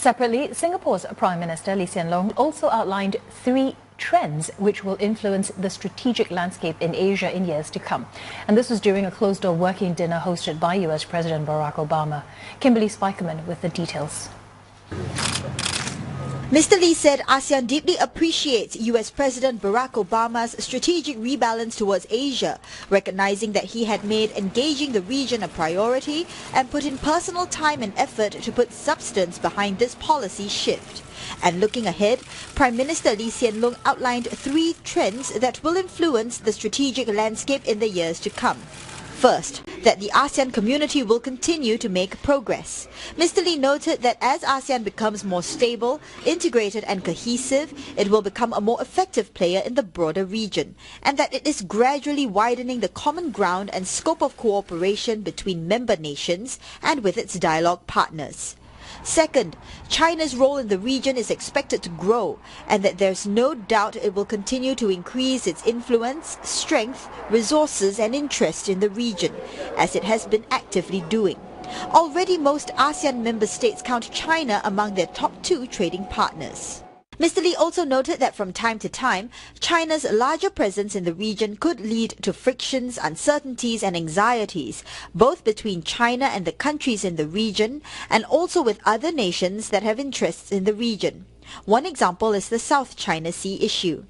Separately, Singapore's Prime Minister Lee Hsien Loong also outlined 3 trends which will influence the strategic landscape in Asia in years to come. And this was during a closed-door working dinner hosted by US President Barack Obama. Kimberly Spikerman with the details. Mr. Lee said ASEAN deeply appreciates US President Barack Obama's strategic rebalance towards Asia, recognizing that he had made engaging the region a priority and put in personal time and effort to put substance behind this policy shift. And looking ahead, Prime Minister Lee Hsien Loong outlined 3 trends that will influence the strategic landscape in the years to come. First, that the ASEAN community will continue to make progress. Mr. Lee noted that as ASEAN becomes more stable, integrated and cohesive, it will become a more effective player in the broader region, and that it is gradually widening the common ground and scope of cooperation between member nations and with its dialogue partners. Second, China's role in the region is expected to grow, and that there's no doubt it will continue to increase its influence, strength, resources and interest in the region, as it has been actively doing. Already most ASEAN member states count China among their top 2 trading partners. Mr. Lee also noted that from time to time, China's larger presence in the region could lead to frictions, uncertainties and anxieties, both between China and the countries in the region, and also with other nations that have interests in the region. One example is the South China Sea issue.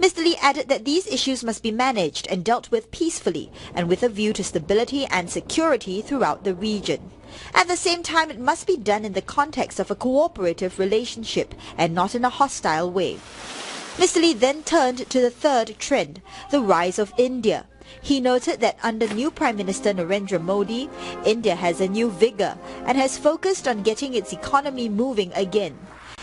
Mr. Lee added that these issues must be managed and dealt with peacefully and with a view to stability and security throughout the region. At the same time, it must be done in the context of a cooperative relationship and not in a hostile way. Mr. Lee then turned to the third trend, the rise of India. He noted that under new Prime Minister Narendra Modi, India has a new vigor and has focused on getting its economy moving again.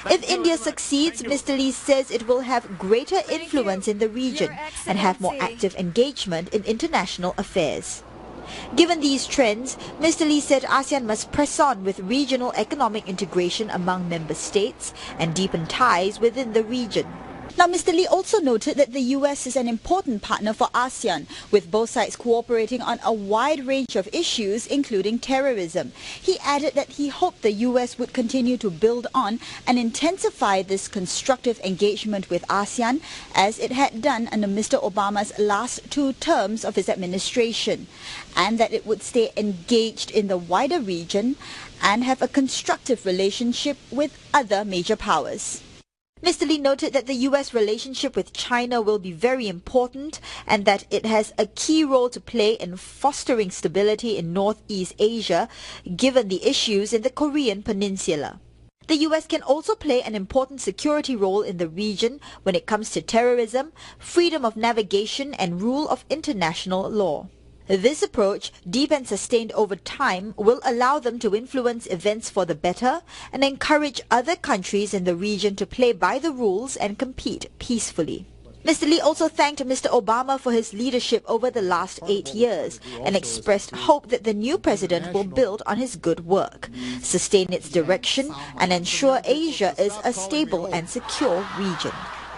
If India succeeds, Mr. Lee says it will have greater influence in the region and have more active engagement in international affairs. Given these trends, Mr. Lee said ASEAN must press on with regional economic integration among member states and deepen ties within the region. Now, Mr. Lee also noted that the US is an important partner for ASEAN, with both sides cooperating on a wide range of issues, including terrorism. He added that he hoped the US would continue to build on and intensify this constructive engagement with ASEAN, as it had done under Mr. Obama's last 2 terms of his administration, and that it would stay engaged in the wider region and have a constructive relationship with other major powers. Mr. Lee noted that the US relationship with China will be very important and that it has a key role to play in fostering stability in Northeast Asia, given the issues in the Korean Peninsula. The US can also play an important security role in the region when it comes to terrorism, freedom of navigation and rule of international law. This approach, deep and sustained over time, will allow them to influence events for the better and encourage other countries in the region to play by the rules and compete peacefully. Mr. Lee also thanked Mr. Obama for his leadership over the last 8 years and expressed hope that the new president will build on his good work, sustain its direction and ensure Asia is a stable and secure region.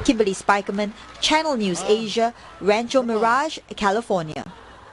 Kimberly Spikerman, Channel News Asia, Rancho Mirage, California.